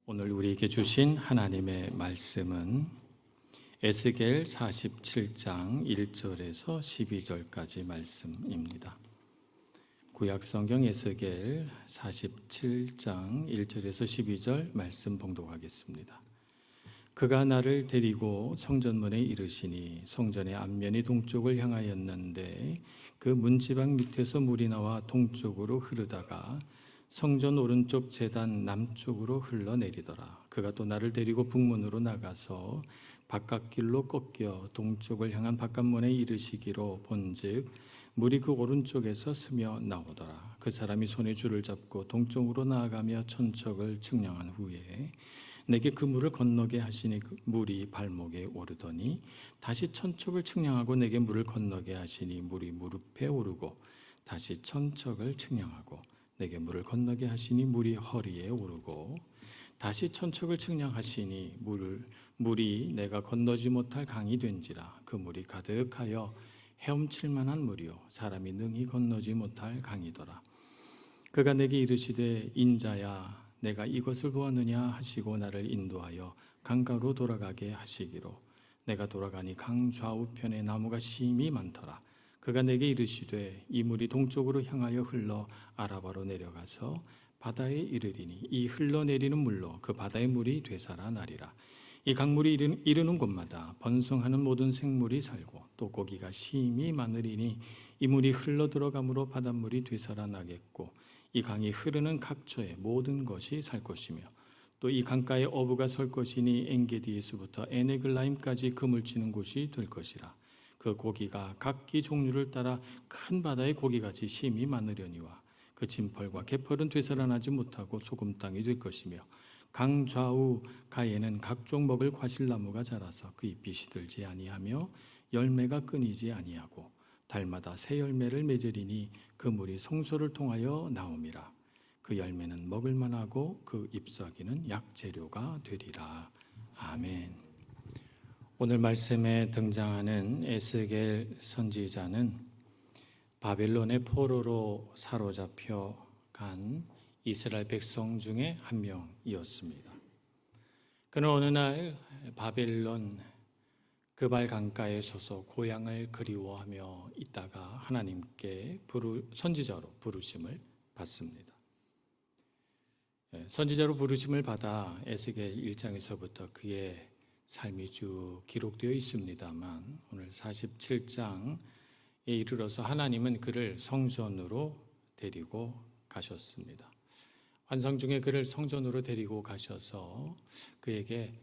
오늘 우리에게 주신 하나님의 말씀은 에스겔 47장 1절에서 12절까지 말씀입니다. 구약성경 에스겔 47장 1절에서 12절 말씀 봉독하겠습니다. 그가 나를 데리고 성전문에 이르시니 성전의 앞면이 동쪽을 향하였는데 그 문지방 밑에서 물이 나와 동쪽으로 흐르다가 성전 오른쪽 제단 남쪽으로 흘러내리더라. 그가 또 나를 데리고 북문으로 나가서 바깥길로 꺾여 동쪽을 향한 바깥문에 이르시기로 본즉 물이 그 오른쪽에서 스며 나오더라. 그 사람이 손에 줄을 잡고 동쪽으로 나아가며 천척을 측량한 후에 내게 그 물을 건너게 하시니 그 물이 발목에 오르더니 다시 천척을 측량하고 내게 물을 건너게 하시니 물이 무릎에 오르고 다시 천척을 측량하고 내게 물을 건너게 하시니 물이 허리에 오르고 다시 천척을 측량하시니 물이 내가 건너지 못할 강이 된지라. 그 물이 가득하여 헤엄칠 만한 물이요 사람이 능히 건너지 못할 강이더라. 그가 내게 이르시되 인자야 내가 이것을 보았느냐 하시고 나를 인도하여 강가로 돌아가게 하시기로 내가 돌아가니 강 좌우편에 나무가 심히 많더라. 그가 내게 이르시되 이 물이 동쪽으로 향하여 흘러 아라바로 내려가서 바다에 이르리니 이 흘러내리는 물로 그 바다의 물이 되살아나리라. 이 강물이 이르는 곳마다 번성하는 모든 생물이 살고 또 고기가 심히 많으리니 이 물이 흘러 들어가므로 바닷물이 되살아나겠고 이 강이 흐르는 각처에 모든 것이 살 것이며 또 이 강가에 어부가 설 것이니 엔게디에서부터 에네글라임까지 그물 치는 곳이 될 것이라. 그 고기가 각기 종류를 따라 큰 바다의 고기같이 심히 많으려니와 그 진펄과 개펄은 되살아나지 못하고 소금 땅이 될 것이며 강 좌우 가에는 각종 먹을 과실나무가 자라서 그 잎이 시들지 아니하며 열매가 끊이지 아니하고 달마다 새 열매를 맺으리니 그 물이 성소를 통하여 나옴이라. 그 열매는 먹을 만하고 그 잎사귀는 약재료가 되리라. 아멘. 오늘 말씀에 등장하는 에스겔 선지자는 바벨론의 포로로 사로잡혀 간 이스라엘 백성 중에 한 명이었습니다. 그는 어느 날 바벨론 그발 강가에 서서 고향을 그리워하며 있다가 하나님께 선지자로 부르심을 받습니다. 선지자로 부르심을 받아 에스겔 1장에서부터 그의 삶이 쭉 기록되어 있습니다만 오늘 47장에 이르러서 하나님은 그를 성전으로 데리고 가셨습니다. 환상 중에 그를 성전으로 데리고 가셔서 그에게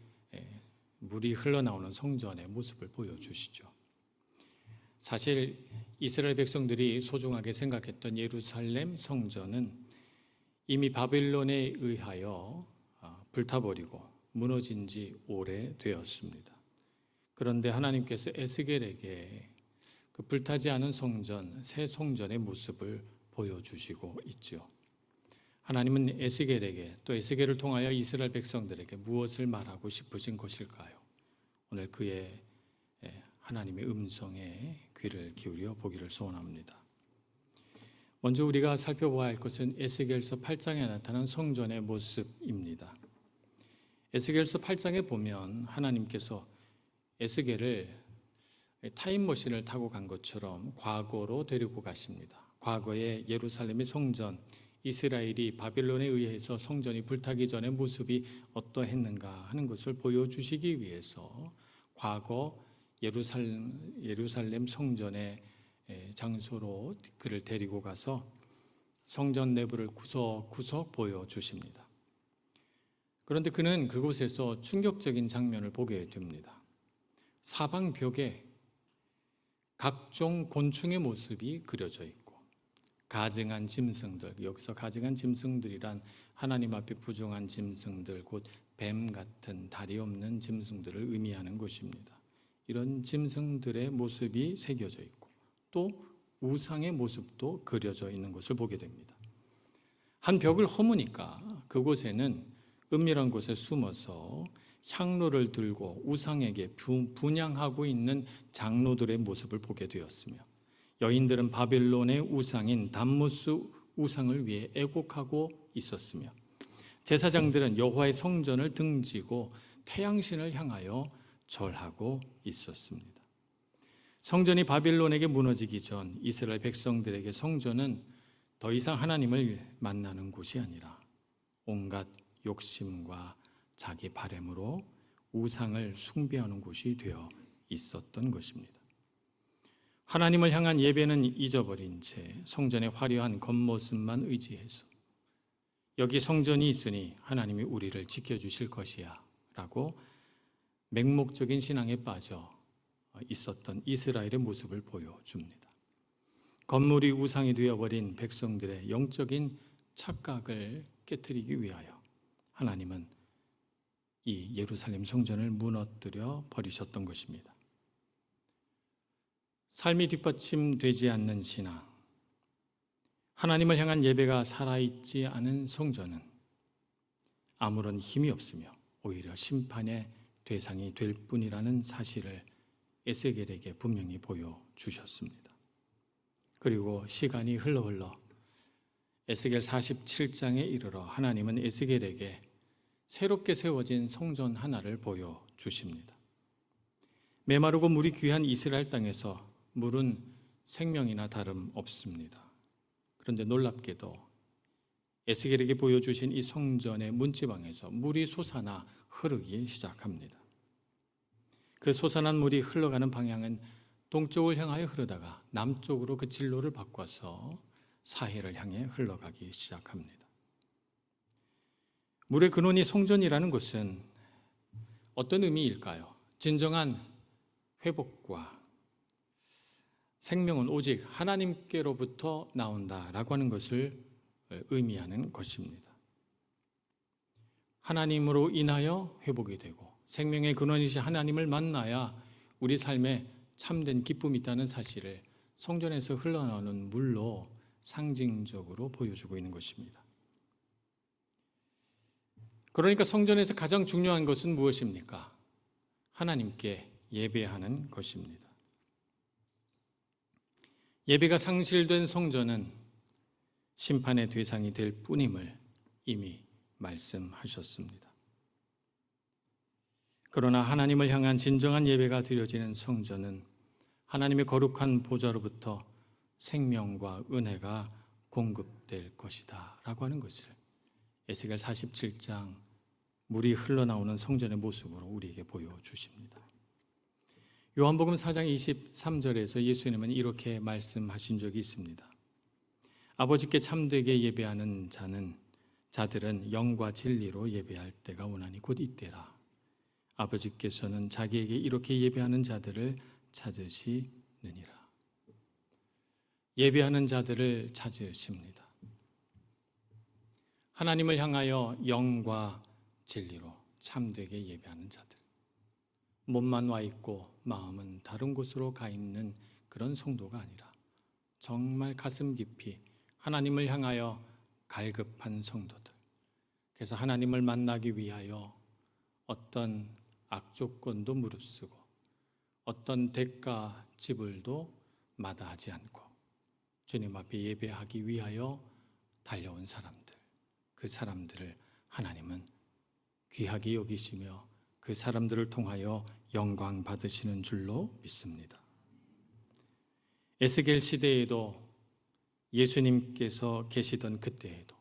물이 흘러나오는 성전의 모습을 보여주시죠. 사실 이스라엘 백성들이 소중하게 생각했던 예루살렘 성전은 이미 바벨론에 의하여 불타버리고 무너진 지 오래되었습니다. 그런데 하나님께서 에스겔에게 그 불타지 않은 성전, 새 성전의 모습을 보여주시고 있죠. 하나님은 에스겔에게 또 에스겔을 통하여 이스라엘 백성들에게 무엇을 말하고 싶으신 것일까요? 오늘 그의 하나님의 음성에 귀를 기울여 보기를 소원합니다. 먼저 우리가 살펴봐야 할 것은 에스겔서 8장에 나타난 성전의 모습입니다. 에스겔서 8장에 보면 하나님께서 에스겔을 타임머신을 타고 간 것처럼 과거로 데리고 가십니다. 과거에 예루살렘의 성전, 이스라엘이 바벨론에 의해서 성전이 불타기 전의 모습이 어떠했는가 하는 것을 보여주시기 위해서 과거 예루살렘 성전의 장소로 그를 데리고 가서 성전 내부를 구석구석 보여주십니다. 그런데 그는 그곳에서 충격적인 장면을 보게 됩니다. 사방 벽에 각종 곤충의 모습이 그려져 있고 가증한 짐승들, 여기서 가증한 짐승들이란 하나님 앞에 부정한 짐승들, 곧 뱀 같은 다리 없는 짐승들을 의미하는 것입니다. 이런 짐승들의 모습이 새겨져 있고 또 우상의 모습도 그려져 있는 것을 보게 됩니다. 한 벽을 허무니까 그곳에는 은밀한 곳에 숨어서 향로를 들고 우상에게 분향하고 있는 장로들의 모습을 보게 되었으며 여인들은 바벨론의 우상인 담무스 우상을 위해 애곡하고 있었으며 제사장들은 여호와의 성전을 등지고 태양신을 향하여 절하고 있었습니다. 성전이 바빌론에게 무너지기 전 이스라엘 백성들에게 성전은 더 이상 하나님을 만나는 곳이 아니라 온갖 욕심과 자기 바램으로 우상을 숭배하는 곳이 되어 있었던 것입니다. 하나님을 향한 예배는 잊어버린 채 성전의 화려한 겉모습만 의지해서 여기 성전이 있으니 하나님이 우리를 지켜주실 것이야 라고 맹목적인 신앙에 빠져 있었던 이스라엘의 모습을 보여줍니다. 건물이 우상이 되어버린 백성들의 영적인 착각을 깨트리기 위하여 하나님은 이 예루살렘 성전을 무너뜨려 버리셨던 것입니다. 삶이 뒷받침되지 않는 신앙, 하나님을 향한 예배가 살아있지 않은 성전은 아무런 힘이 없으며 오히려 심판의 대상이 될 뿐이라는 사실을 에스겔에게 분명히 보여주셨습니다. 그리고 시간이 흘러 에스겔 47장에 이르러 하나님은 에스겔에게 새롭게 세워진 성전 하나를 보여주십니다. 메마르고 물이 귀한 이스라엘 땅에서 물은 생명이나 다름없습니다. 그런데 놀랍게도 에스겔에게 보여주신 이 성전의 문지방에서 물이 솟아나 흐르기 시작합니다. 그 솟아난 물이 흘러가는 방향은 동쪽을 향하여 흐르다가 남쪽으로 그 진로를 바꿔서 사해를 향해 흘러가기 시작합니다. 물의 근원이 성전이라는 것은 어떤 의미일까요? 진정한 회복과 생명은 오직 하나님께로부터 나온다라고 하는 것을 의미하는 것입니다. 하나님으로 인하여 회복이 되고 생명의 근원이신 하나님을 만나야 우리 삶에 참된 기쁨이 있다는 사실을 성전에서 흘러나오는 물로 상징적으로 보여주고 있는 것입니다. 그러니까 성전에서 가장 중요한 것은 무엇입니까? 하나님께 예배하는 것입니다. 예배가 상실된 성전은 심판의 대상이 될 뿐임을 이미 말씀하셨습니다. 그러나 하나님을 향한 진정한 예배가 드려지는 성전은 하나님의 거룩한 보좌로부터 생명과 은혜가 공급될 것이다 라고 하는 것을 에스겔 47장 물이 흘러나오는 성전의 모습으로 우리에게 보여주십니다. 요한복음 4장 23절에서 예수님은 이렇게 말씀하신 적이 있습니다. 아버지께 참되게 예배하는 자들은 영과 진리로 예배할 때가 오나니 곧 이때라. 아버지께서는 자기에게 이렇게 예배하는 자들을 찾으시느니라. 예배하는 자들을 찾으십니다. 하나님을 향하여 영과 진리로 참되게 예배하는 자들. 몸만 와 있고 마음은 다른 곳으로 가 있는 그런 성도가 아니라 정말 가슴 깊이 하나님을 향하여 갈급한 성도들. 그래서 하나님을 만나기 위하여 어떤 악조건도 무릅쓰고 어떤 대가 지불도 마다하지 않고 주님 앞에 예배하기 위하여 달려온 사람들, 그 사람들을 하나님은 귀하게 여기시며 그 사람들을 통하여 영광 받으시는 줄로 믿습니다. 에스겔 시대에도 예수님께서 계시던 그때에도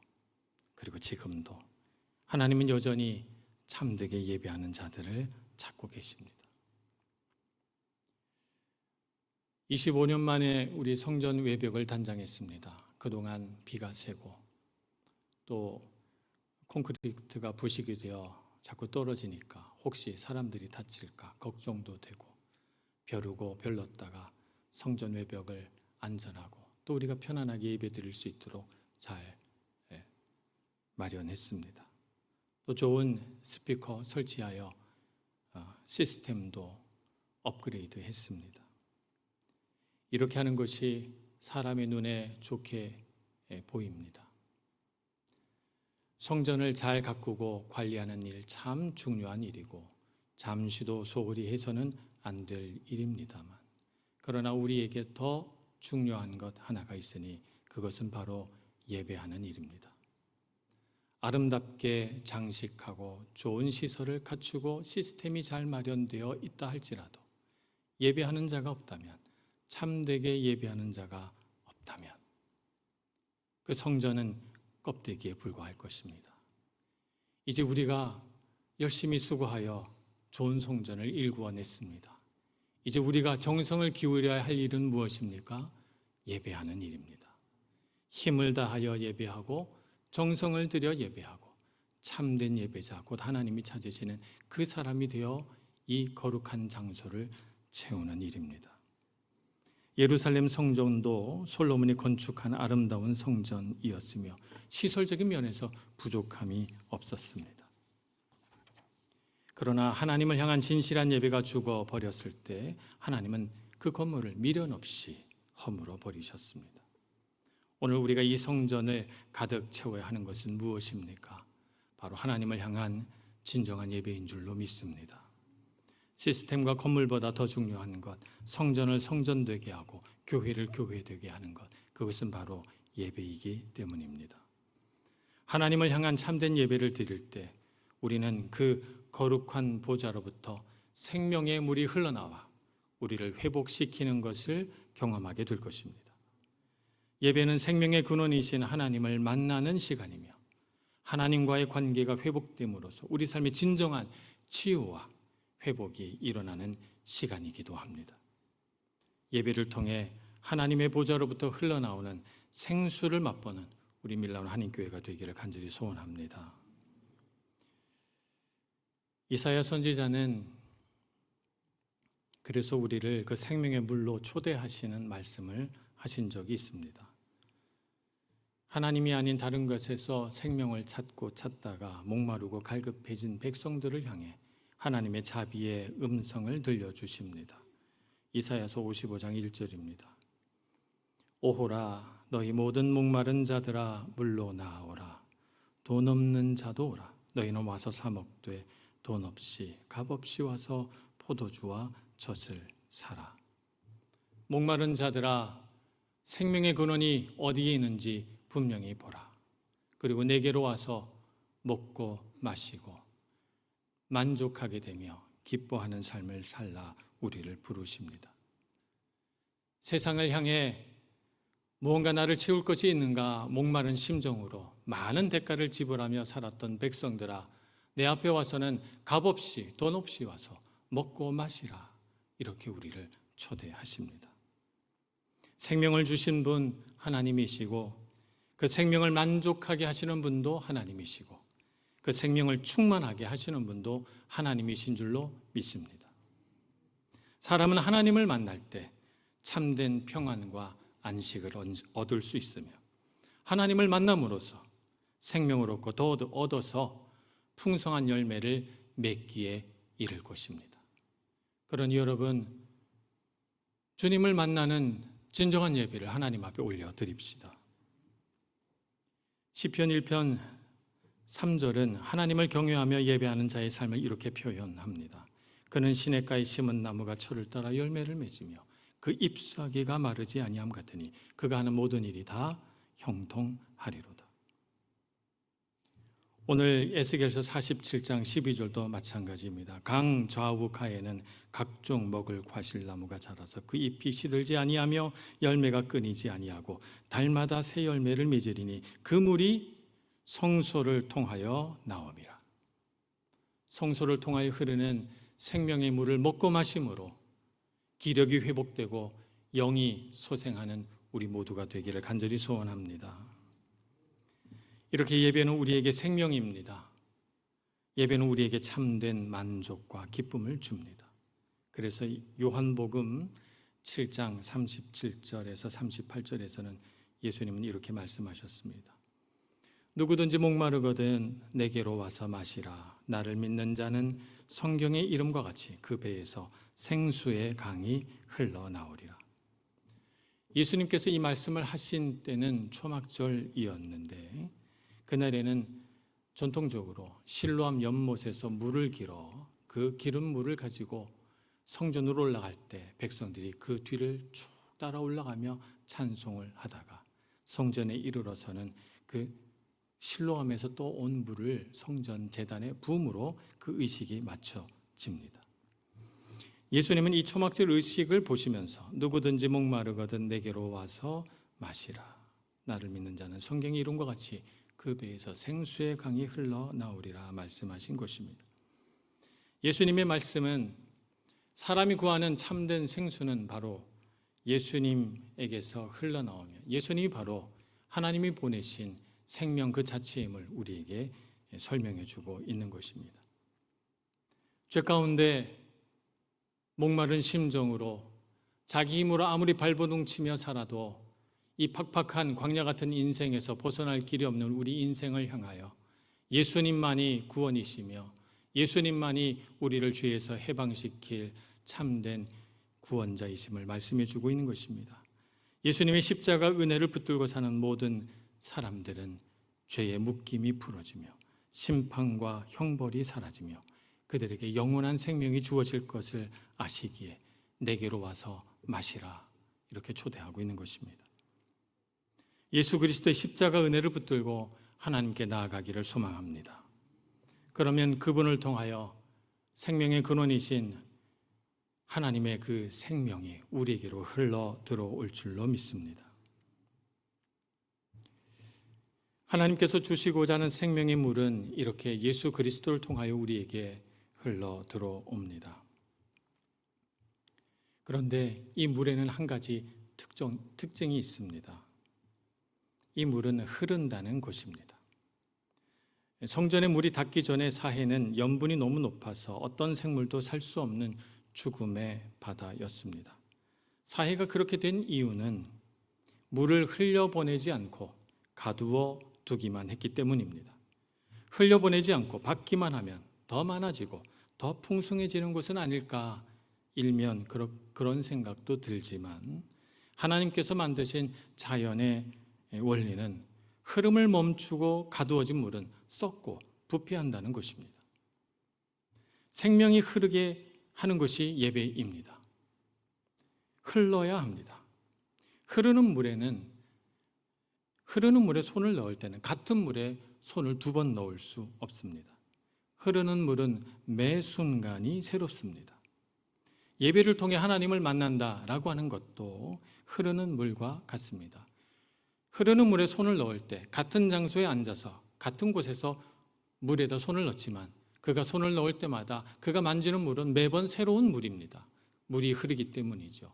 그리고 지금도 하나님은 여전히 참되게 예배하는 자들을 찾고 계십니다. 25년 만에 우리 성전 외벽을 단장했습니다. 그동안 비가 새고 또 콘크리트가 부식이 되어 자꾸 떨어지니까 혹시 사람들이 다칠까 걱정도 되고 벼르고 별렀다가 성전 외벽을 안전하고 또 우리가 편안하게 예배드릴 수 있도록 잘 마련했습니다. 또 좋은 스피커 설치하여 시스템도 업그레이드 했습니다. 이렇게 하는 것이 사람의 눈에 좋게 보입니다. 성전을 잘 가꾸고 관리하는 일 참 중요한 일이고 잠시도 소홀히 해서는 안 될 일입니다만 그러나 우리에게 더 중요한 것 하나가 있으니 그것은 바로 예배하는 일입니다. 아름답게 장식하고 좋은 시설을 갖추고 시스템이 잘 마련되어 있다 할지라도 예배하는 자가 없다면, 참되게 예배하는 자가 없다면 그 성전은 껍데기에 불과할 것입니다. 이제 우리가 열심히 수고하여 좋은 성전을 일구어냈습니다. 이제 우리가 정성을 기울여야 할 일은 무엇입니까? 예배하는 일입니다. 힘을 다하여 예배하고 정성을 들여 예배하고 참된 예배자, 곧 하나님이 찾으시는 그 사람이 되어 이 거룩한 장소를 채우는 일입니다. 예루살렘 성전도 솔로몬이 건축한 아름다운 성전이었으며 시설적인 면에서 부족함이 없었습니다. 그러나 하나님을 향한 진실한 예배가 죽어버렸을 때 하나님은 그 건물을 미련 없이 허물어 버리셨습니다. 오늘 우리가 이 성전을 가득 채워야 하는 것은 무엇입니까? 바로 하나님을 향한 진정한 예배인 줄로 믿습니다. 시스템과 건물보다 더 중요한 것, 성전을 성전되게 하고 교회를 교회되게 하는 것, 그것은 바로 예배이기 때문입니다. 하나님을 향한 참된 예배를 드릴 때 우리는 그 거룩한 보좌로부터 생명의 물이 흘러나와 우리를 회복시키는 것을 경험하게 될 것입니다. 예배는 생명의 근원이신 하나님을 만나는 시간이며 하나님과의 관계가 회복됨으로써 우리 삶의 진정한 치유와 회복이 일어나는 시간이기도 합니다. 예배를 통해 하나님의 보좌로부터 흘러나오는 생수를 맛보는 우리 밀라노 한인교회가 되기를 간절히 소원합니다. 이사야 선지자는 그래서 우리를 그 생명의 물로 초대하시는 말씀을 하신 적이 있습니다. 하나님이 아닌 다른 것에서 생명을 찾다가 목마르고 갈급해진 백성들을 향해 하나님의 자비의 음성을 들려주십니다. 이사야서 55장 1절입니다. 오호라 너희 모든 목마른 자들아 물로 나오라. 돈 없는 자도 오라. 너희는 와서 사 먹되 돈 없이 값 없이 와서 포도주와 젖을 사라. 목마른 자들아, 생명의 근원이 어디에 있는지 분명히 보라. 그리고 내게로 와서 먹고 마시고 만족하게 되며 기뻐하는 삶을 살라 우리를 부르십니다. 세상을 향해 무언가 나를 채울 것이 있는가 목마른 심정으로 많은 대가를 지불하며 살았던 백성들아, 내 앞에 와서는 값없이 돈 없이 와서 먹고 마시라. 이렇게 우리를 초대하십니다. 생명을 주신 분 하나님이시고 그 생명을 만족하게 하시는 분도 하나님이시고 그 생명을 충만하게 하시는 분도 하나님이신 줄로 믿습니다. 사람은 하나님을 만날 때 참된 평안과 안식을 얻을 수 있으며 하나님을 만남으로써 생명을 얻고 더 얻어서 풍성한 열매를 맺기에 이를 것입니다. 그러니 여러분, 주님을 만나는 진정한 예배를 하나님 앞에 올려드립시다. 시편 1편 3절은 하나님을 경외하며 예배하는 자의 삶을 이렇게 표현합니다. 그는 시냇가에 심은 나무가 철을 따라 열매를 맺으며 그 잎사귀가 마르지 아니함 같으니 그가 하는 모든 일이 다 형통하리로다. 오늘 에스겔서 47장 12절도 마찬가지입니다. 강 좌우가에는 각종 먹을 과실나무가 자라서 그 잎이 시들지 아니하며 열매가 끊이지 아니하고 달마다 새 열매를 맺으리니 그 물이 성소를 통하여 나옴이라. 성소를 통하여 흐르는 생명의 물을 먹고 마심으로 기력이 회복되고 영이 소생하는 우리 모두가 되기를 간절히 소원합니다. 이렇게 예배는 우리에게 생명입니다. 예배는 우리에게 참된 만족과 기쁨을 줍니다. 그래서 요한복음 7장 37절에서 38절에서는 예수님은 이렇게 말씀하셨습니다. 누구든지 목마르거든 내게로 와서 마시라. 나를 믿는 자는 성경의 이름과 같이 그 배에서 생수의 강이 흘러나오리라. 예수님께서 이 말씀을 하신 때는 초막절이었는데 그날에는 전통적으로 실로암 연못에서 물을 길어 그 기름물을 가지고 성전으로 올라갈 때 백성들이 그 뒤를 쭉 따라 올라가며 찬송을 하다가 성전에 이르러서는 그 실로암에서 또 온 물을 성전 제단에 부음으로 그 의식이 맞춰집니다. 예수님은 이 초막절 의식을 보시면서 누구든지 목마르거든 내게로 와서 마시라. 나를 믿는 자는 성경의 이름과 같이 그 배에서 생수의 강이 흘러나오리라 말씀하신 것입니다. 예수님의 말씀은 사람이 구하는 참된 생수는 바로 예수님에게서 흘러나오며 예수님이 바로 하나님이 보내신 생명 그 자체임을 우리에게 설명해 주고 있는 것입니다. 죄 가운데 목마른 심정으로 자기 힘으로 아무리 발버둥치며 살아도 이 팍팍한 광야 같은 인생에서 벗어날 길이 없는 우리 인생을 향하여 예수님만이 구원이시며 예수님만이 우리를 죄에서 해방시킬 참된 구원자이심을 말씀해 주고 있는 것입니다. 예수님의 십자가 은혜를 붙들고 사는 모든 사람들은 죄의 묶임이 풀어지며 심판과 형벌이 사라지며 그들에게 영원한 생명이 주어질 것을 아시기에 내게로 와서 마시라 이렇게 초대하고 있는 것입니다. 예수 그리스도의 십자가 은혜를 붙들고 하나님께 나아가기를 소망합니다. 그러면 그분을 통하여 생명의 근원이신 하나님의 그 생명이 우리에게로 흘러 들어올 줄로 믿습니다. 하나님께서 주시고자 하는 생명의 물은 이렇게 예수 그리스도를 통하여 우리에게 흘러 들어옵니다. 그런데 이 물에는 한 가지 특징이 있습니다. 이 물은 흐른다는 것입니다. 성전의 물이 닿기 전에 사해는 염분이 너무 높아서 어떤 생물도 살 수 없는 죽음의 바다였습니다. 사해가 그렇게 된 이유는 물을 흘려보내지 않고 가두어 두기만 했기 때문입니다. 흘려보내지 않고 받기만 하면 더 많아지고 더 풍성해지는 것은 아닐까 일면 그런 생각도 들지만 하나님께서 만드신 자연의 원리는 흐름을 멈추고 가두어진 물은 썩고 부패한다는 것입니다. 생명이 흐르게 하는 것이 예배입니다. 흘러야 합니다. 흐르는 물에 손을 넣을 때는 같은 물에 손을 2번 넣을 수 없습니다. 흐르는 물은 매 순간이 새롭습니다. 예배를 통해 하나님을 만난다라고 하는 것도 흐르는 물과 같습니다. 흐르는 물에 손을 넣을 때 같은 장소에 앉아서 같은 곳에서 물에다 손을 넣지만 그가 손을 넣을 때마다 그가 만지는 물은 매번 새로운 물입니다. 물이 흐르기 때문이죠.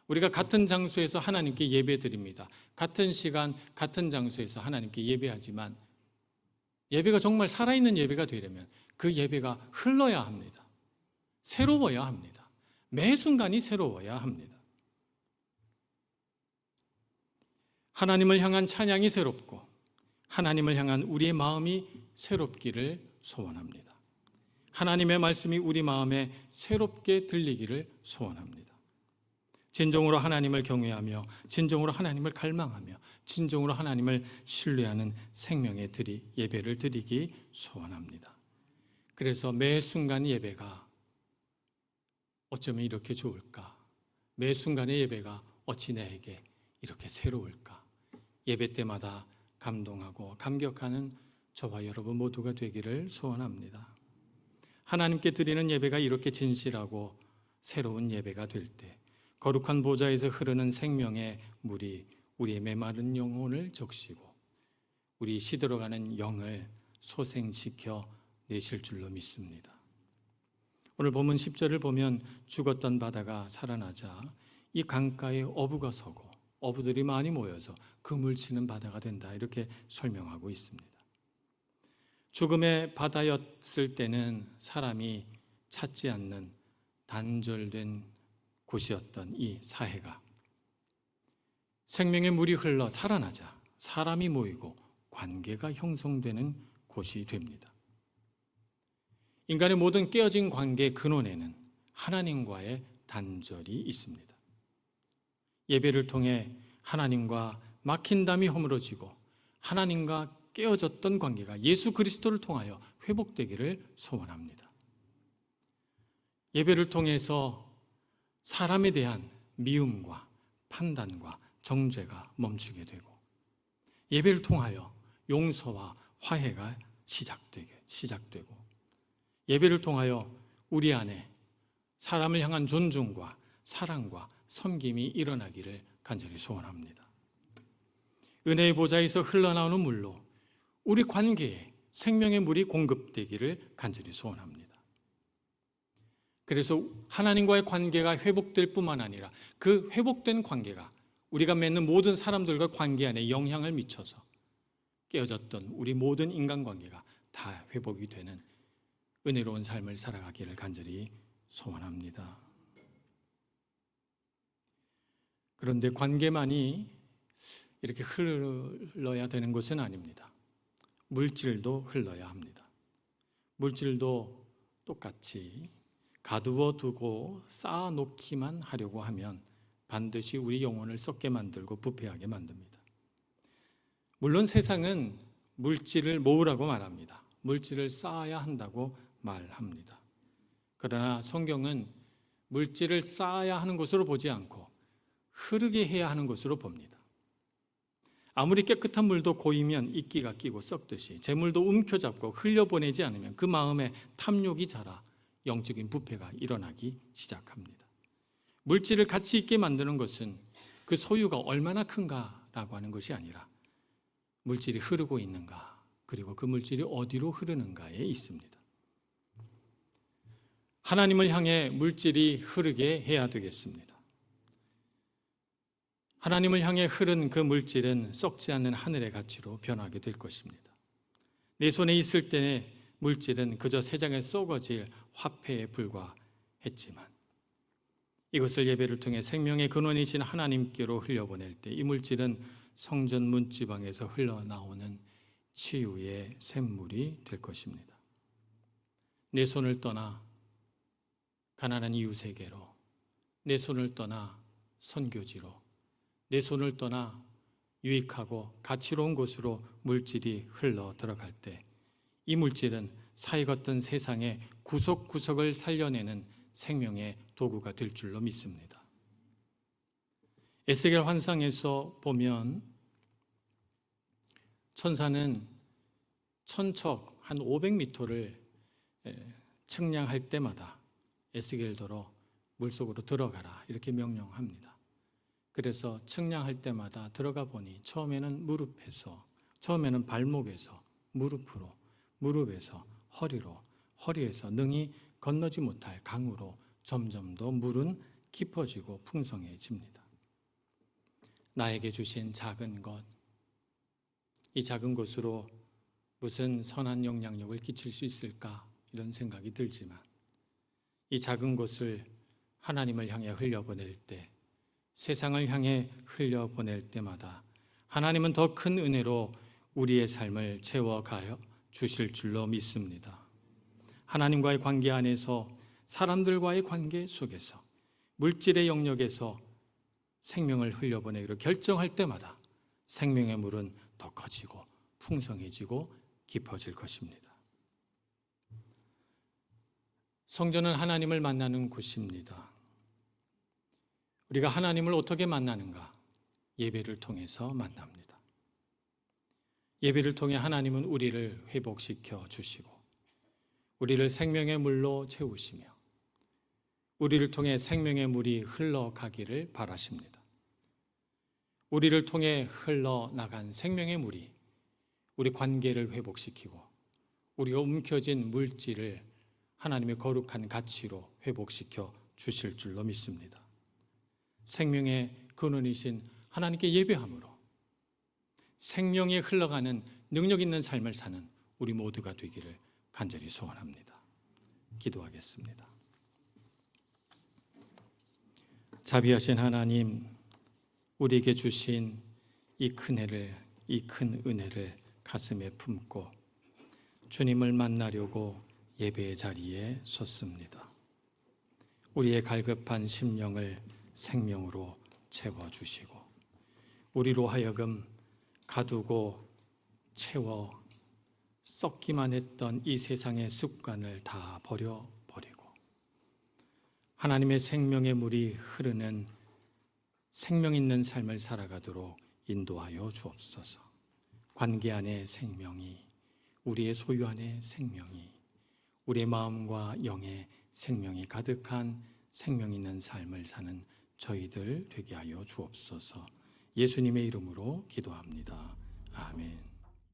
우리가 같은 장소에서 하나님께 예배드립니다. 같은 시간, 같은 장소에서 하나님께 예배하지만 예배가 정말 살아있는 예배가 되려면 그 예배가 흘러야 합니다. 새로워야 합니다. 매 순간이 새로워야 합니다. 하나님을 향한 찬양이 새롭고 하나님을 향한 우리의 마음이 새롭기를 소원합니다. 하나님의 말씀이 우리 마음에 새롭게 들리기를 소원합니다. 진정으로 하나님을 경외하며 진정으로 하나님을 갈망하며 진정으로 하나님을 신뢰하는 생명의 예배를 드리기 소원합니다. 그래서 매 순간 예배가 어쩌면 이렇게 좋을까? 매 순간의 예배가 어찌 나에게 이렇게 새로울까? 예배 때마다 감동하고 감격하는 저와 여러분 모두가 되기를 소원합니다. 하나님께 드리는 예배가 이렇게 진실하고 새로운 예배가 될 때 거룩한 보좌에서 흐르는 생명의 물이 우리의 메마른 영혼을 적시고 우리 시들어가는 영을 소생시켜 내실 줄로 믿습니다. 오늘 본문 10절을 보면 죽었던 바다가 살아나자 이 강가에 어부가 서고 어부들이 많이 모여서 그물 치는 바다가 된다 이렇게 설명하고 있습니다. 죽음의 바다였을 때는 사람이 찾지 않는 단절된 곳이었던 이 사해가 생명의 물이 흘러 살아나자 사람이 모이고 관계가 형성되는 곳이 됩니다. 인간의 모든 깨어진 관계의 근원에는 하나님과의 단절이 있습니다. 예배를 통해 하나님과 막힌 담이 허물어지고 하나님과 깨어졌던 관계가 예수 그리스도를 통하여 회복되기를 소원합니다. 예배를 통해서 사람에 대한 미움과 판단과 정죄가 멈추게 되고 예배를 통하여 용서와 화해가 시작되고 예배를 통하여 우리 안에 사람을 향한 존중과 사랑과 섬김이 일어나기를 간절히 소원합니다. 은혜의 보좌에서 흘러나오는 물로 우리 관계에 생명의 물이 공급되기를 간절히 소원합니다. 그래서 하나님과의 관계가 회복될 뿐만 아니라 그 회복된 관계가 우리가 맺는 모든 사람들과 관계 안에 영향을 미쳐서 깨어졌던 우리 모든 인간관계가 다 회복이 되는 은혜로운 삶을 살아가기를 간절히 소원합니다. 그런데 관계만이 이렇게 흘러야 되는 것은 아닙니다. 물질도 흘러야 합니다. 물질도 똑같이 가두어 두고 쌓아놓기만 하려고 하면 반드시 우리 영혼을 썩게 만들고 부패하게 만듭니다. 물론 세상은 물질을 모으라고 말합니다. 물질을 쌓아야 한다고 말합니다. 그러나 성경은 물질을 쌓아야 하는 것으로 보지 않고 흐르게 해야 하는 것으로 봅니다. 아무리 깨끗한 물도 고이면 이끼가 끼고 썩듯이 재물도 움켜잡고 흘려보내지 않으면 그 마음에 탐욕이 자라 영적인 부패가 일어나기 시작합니다. 물질을 가치 있게 만드는 것은 그 소유가 얼마나 큰가라고 하는 것이 아니라 물질이 흐르고 있는가, 그리고 그 물질이 어디로 흐르는가에 있습니다. 하나님을 향해 물질이 흐르게 해야 되겠습니다. 하나님을 향해 흐른 그 물질은 썩지 않는 하늘의 가치로 변하게 될 것입니다. 내 손에 있을 때의 물질은 그저 세상에 썩어질 화폐에 불과했지만 이것을 예배를 통해 생명의 근원이신 하나님께로 흘려보낼 때 이 물질은 성전 문지방에서 흘러나오는 치유의 샘물이 될 것입니다. 내 손을 떠나 가난한 이웃에게로, 내 손을 떠나 선교지로, 내 손을 떠나 유익하고 가치로운 곳으로 물질이 흘러 들어갈 때 이 물질은 사이 걷던 세상의 구석구석을 살려내는 생명의 도구가 될 줄로 믿습니다. 에스겔 환상에서 보면 천사는 천척 한 500m를 측량할 때마다 에스겔더러 물속으로 들어가라 이렇게 명령합니다. 그래서 측량할 때마다 들어가 보니 처음에는 무릎에서, 처음에는 발목에서 무릎으로, 무릎에서 허리로, 허리에서 능히 건너지 못할 강으로 점점 더 물은 깊어지고 풍성해집니다. 나에게 주신 작은 것, 이 작은 것으로 무슨 선한 영향력을 끼칠 수 있을까 이런 생각이 들지만 이 작은 것을 하나님을 향해 흘려보낼 때, 세상을 향해 흘려보낼 때마다 하나님은 더 큰 은혜로 우리의 삶을 채워가여 주실 줄로 믿습니다. 하나님과의 관계 안에서, 사람들과의 관계 속에서, 물질의 영역에서 생명을 흘려보내기로 결정할 때마다 생명의 물은 더 커지고 풍성해지고 깊어질 것입니다. 성전은 하나님을 만나는 곳입니다. 우리가 하나님을 어떻게 만나는가? 예배를 통해서 만납니다. 예배를 통해 하나님은 우리를 회복시켜 주시고 우리를 생명의 물로 채우시며 우리를 통해 생명의 물이 흘러가기를 바라십니다. 우리를 통해 흘러나간 생명의 물이 우리 관계를 회복시키고 우리가 움켜쥔 물질을 하나님의 거룩한 가치로 회복시켜 주실 줄로 믿습니다. 생명의 근원이신 하나님께 예배함으로 생명이 흘러가는 능력 있는 삶을 사는 우리 모두가 되기를 간절히 소원합니다. 기도하겠습니다. 자비하신 하나님, 우리에게 주신 이 큰 은혜를 가슴에 품고 주님을 만나려고 예배의 자리에 섰습니다. 우리의 갈급한 심령을 생명으로 채워주시고 우리로 하여금 가두고 채워 썩기만 했던 이 세상의 습관을 다 버려버리고 하나님의 생명의 물이 흐르는 생명 있는 삶을 살아가도록 인도하여 주옵소서. 관계 안의 생명이, 우리의 소유 안에 생명이, 우리의 마음과 영에 생명이 가득한 생명 있는 삶을 사는 저희들 되게 하여 주옵소서. 예수님의 이름으로 기도합니다. 아멘.